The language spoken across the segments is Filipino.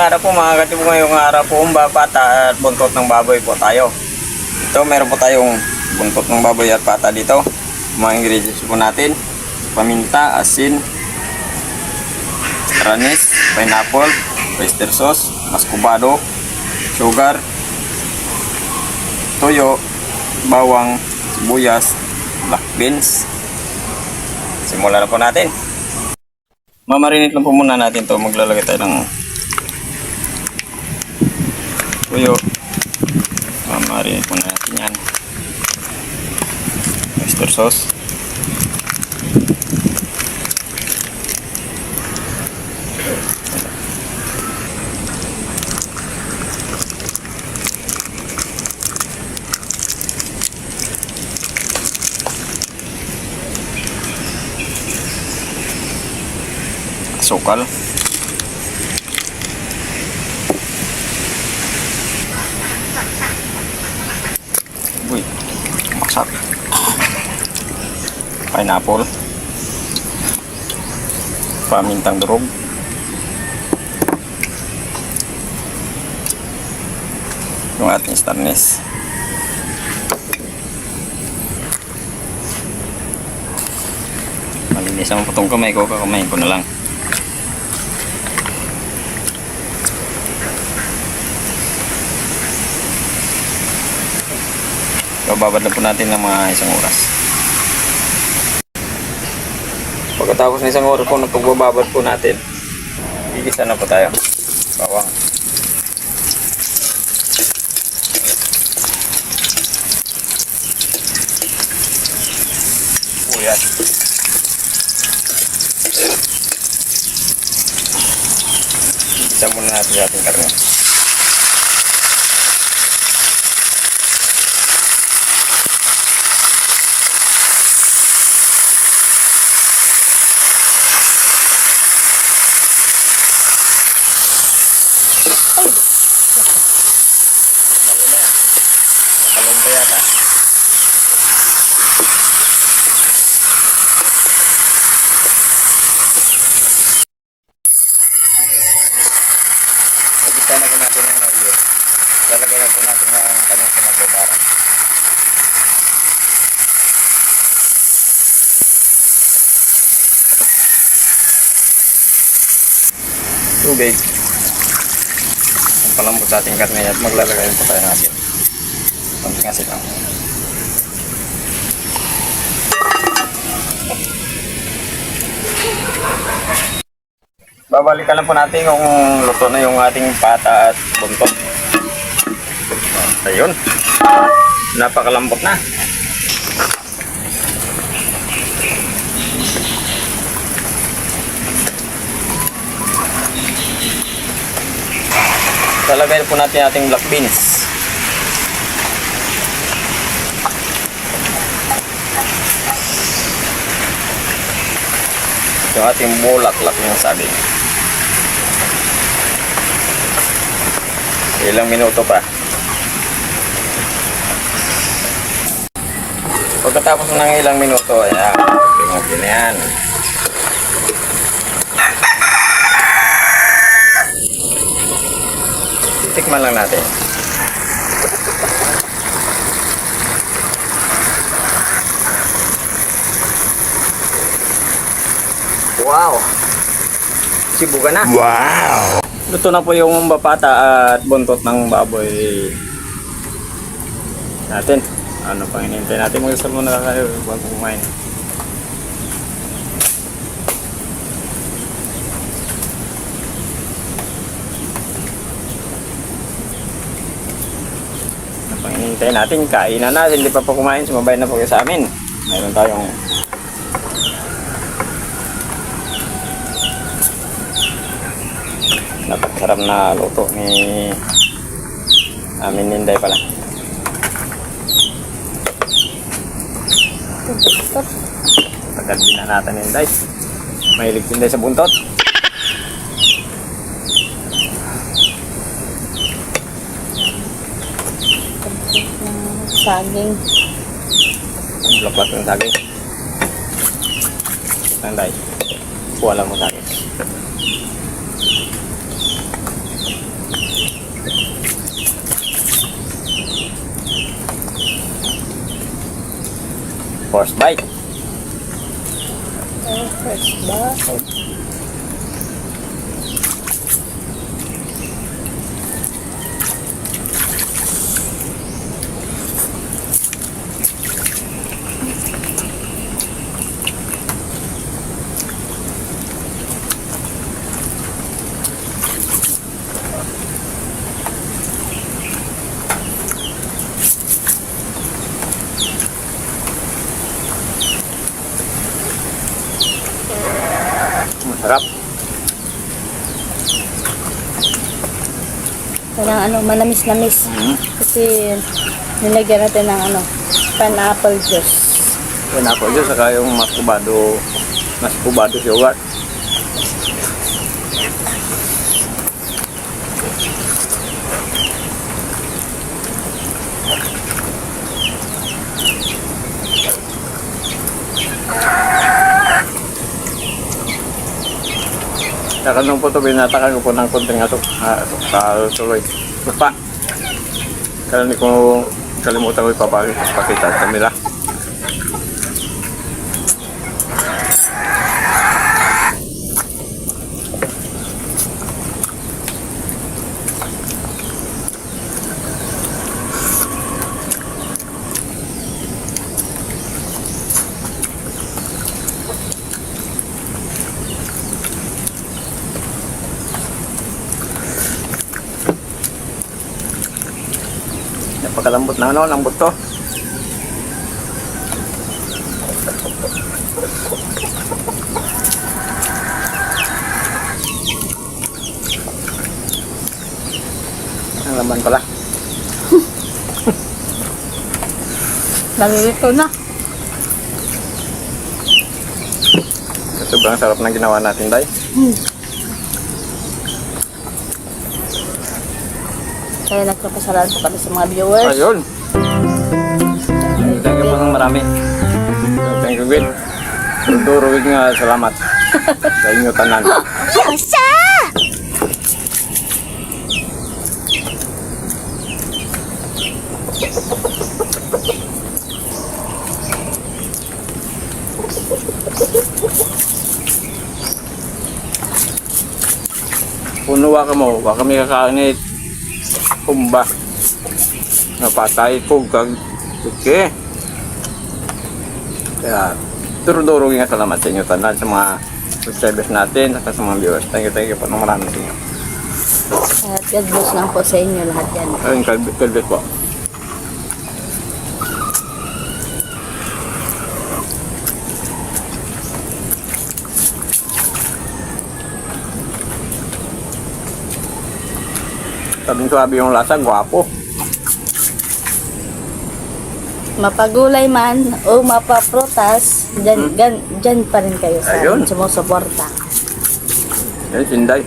araw po mga katibo, ngayong araw po pata at buntot ng baboy po tayo. Ito meron po tayong buntot ng baboy at pata dito. Mga ingredients po natin: paminta, asin, ranis, pineapple, oyster sauce, muscovado, sugar, toyo, bawang, sibuyas, black beans. Simulan na po natin. Mamarinate lang po muna natin to. Maglalagay tayo ng tuyo. Mamarinate muna natin yan. Oyster sauce. Sukal. Uy, masak. Pineapple. Pamintang durog. Yung ating starnes. Malinis ang putong kamay ko, kakamayin ko na lang. Bababad na po natin ng mga isang oras. Pagkatapos ng isang oras po na pagbababad po natin, gigisa na po tayo. Bawang. Sibuyas. Gisa muna natin yung ating karne. Sana po natin ng oil. Lalagay na po natin ng kanyang sinagbabaran. Tubig. Ang palambot sa ating karne at maglalagay po tayo natin. Konting asin lang. Babalikan lang po natin kung luto na yung ating pata at buntot. Ayun. Napakalambot na. Talagay po natin ating black beans. Yung ating bulaklak ng saging. Ilang minuto pa. Pagkatapos ng ilang minuto, ayan, okay na yan. Tikman lang natin. Wow! Sibugan na. Wow! Luto na po yung pata at buntot ng baboy natin. Ano pang hinihintay natin? Mag-isal muna kayo bago kumain. Ano pang hinihintay natin? Kainan na. Hindi pa po kumain. Sumabay na po kayo sa amin. Mayroon tayong napakasarap na luto ni amin Ninday pala. Tagal din na natin Ninday. Mahilig Ninday sa buntot. Saging. Blok-blok ng saging. Ninday. Kuha lang mo saging. First bite. First bite. Masarap. Parang ano, manamis-namis. Kasi nilagyan natin ng ano, pineapple juice. Pineapple juice, saka yung mas kubado yogurt. Saka nung po ito, binatakan ko po ng konting atok. Tuloy. Lupa. Kaya hindi ko kalimutan ko ipapakita sa kanila. Napakalambot na ano, lambot to. Ang laman pala. Nalilito na. Sobrang sarap ng ginawa natin, Day. Kaya nagpapasalamat po kami sa mga viewers. Ayun. Thank you po ng marami. Thank you, Gwen. Ruruwig nga salamat sa inyo tanan. Yasa! Puno wa ka mo, wa kami kakainit. Kumba. Napatay ko kag okay. Kaya durug nga salamat sa inyo tanan sa mga subscribers natin at sa mga viewers. Thank you po ng marami sa inyo. At God bless lang po sa inyo lahat yan. Ayun, kalbit po. Sabing-sabi yung lasa, gwapo. Mapagulay man o mapaprutas, dyan pa rin kayo sa Ayun. sumusuporta. Yan, sinday.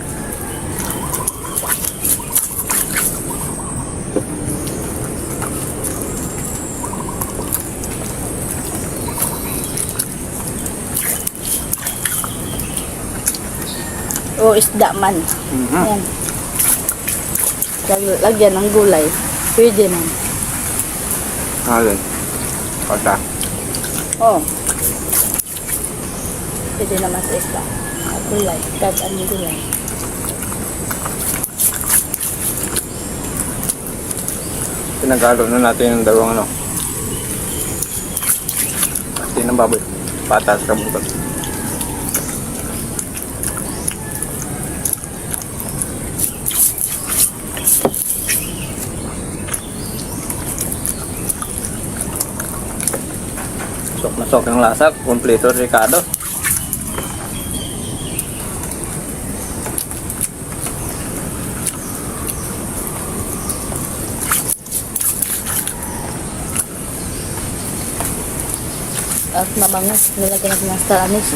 O isda man. Yan. Lagyan ng gulay. Pwede man. Ayun. Pagka. Oh. Pwede naman sa isda. Gulay. Kahit anong gulay. Pinagalo na natin yung dalawang ano. Pati ng baboy. Patas, kabutot. Sok na sok yung lasa. Kompleto Ricardo. At mabangas. Nilagyan natin ng star anise.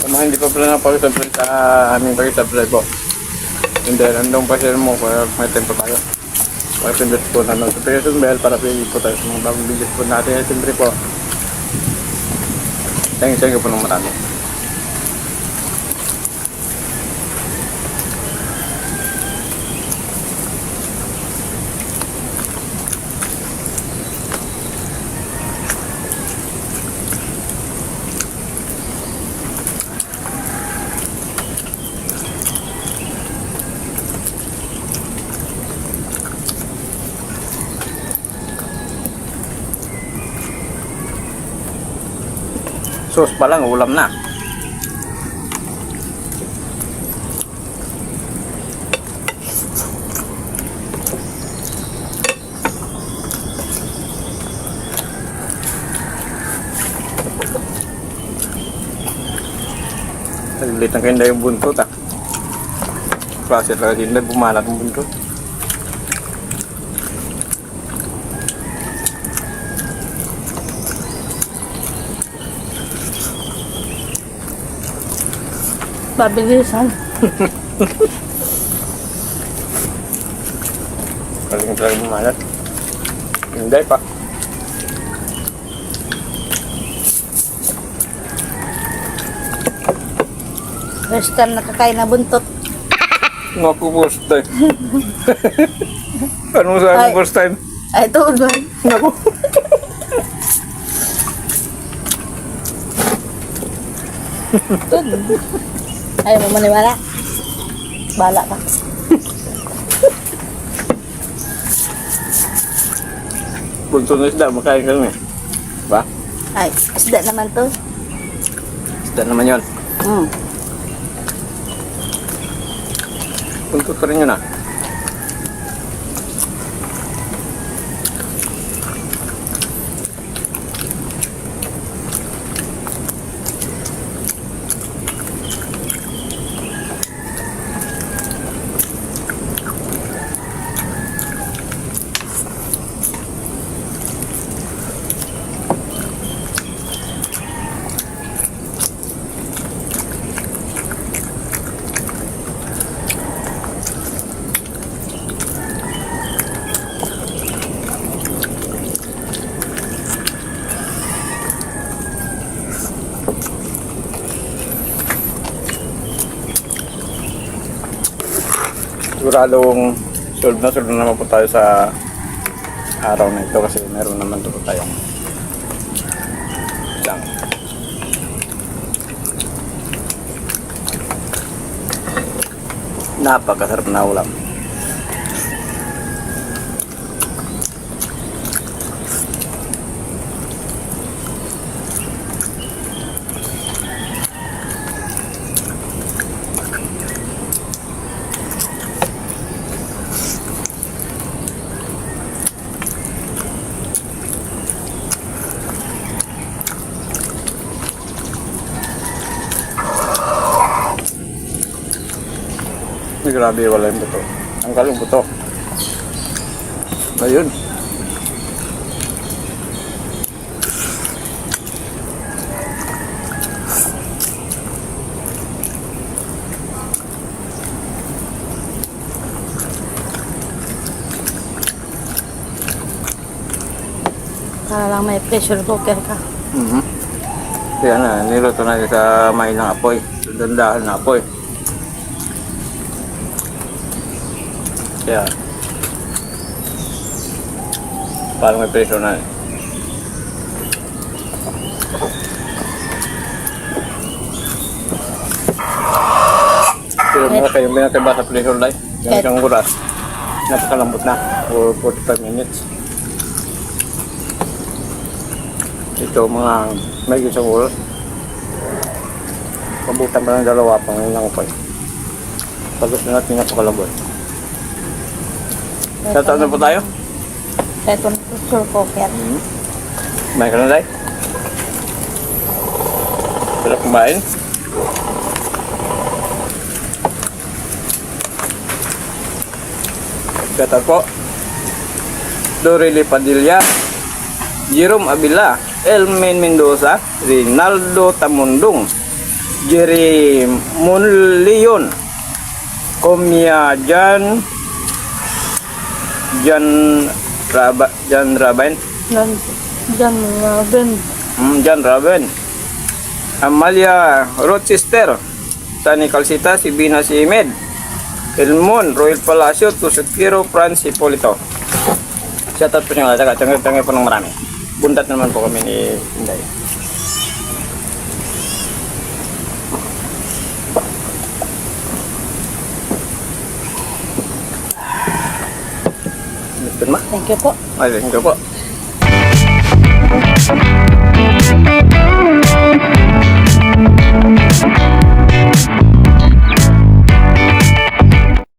Sa mga hindi pa pala napag-subscribe sa aming pag-subscribe po. And then, andong pa-share mo kaya may tempo tayo. Pag-subscribe po na notification bell para pili po tayo sa mga bagong videos po natin. Siyempre po. Thank you po ng marami. Sauce pa lang, ulam na. Naglilit ng kinda yung buntot ah. Klase talaga kinda, bumalat ng buntot. Mabilisan. Kaling talaga bumalat. Hindi pa. First time nakakain na buntot. Naku, first time. Ano mo sa Ay. first time? Ay, tuod ba? Naku. Ayaw mo maniwala. Bala ka. Buntot na isda, makain ka naman. Ba? Ay, isda naman to. Isda naman yun. Buntot pa rin yun ah. Siguradong solve na naman po tayo sa araw na ito kasi meron naman po tayong lang. Napakasarap na ulam. Ay, grabe, wala yung buto. Ang kalong buto. Ayun. Para lang may pressure cooker ka. Kaya na, niluto na sa may ng apoy. Sa dandahan na apoy. Kaya, parang may pressure na eh. Pero mga kayong binataba sa pressure light, yung isang oras, napakalambot na for 45 minutes. Ito mga may isang oras. Pabutan pa ng dalawa pang ilang upay. Pagos na natin napakalambot. Shoutout na po tayo. Ito na pressure cooker. Kumain ka na, Day? Sarap kumain. Shoutout po. Dorely Padilla, Jerome Abila, Elmen Mendoza, Rinaldo Tamundong, Jerry Monleon, Komia Jan Raben, Jan Raben, Amalia Rochester, Tani Calcita, Sibina Simed, Elmon, Royal Palacio, Tusukiro, Franz Hipolito. Shoutout po siya nga, tangay po ng marami. Bundat naman po kami ni Inday. Thank you po. Ay, thank you po.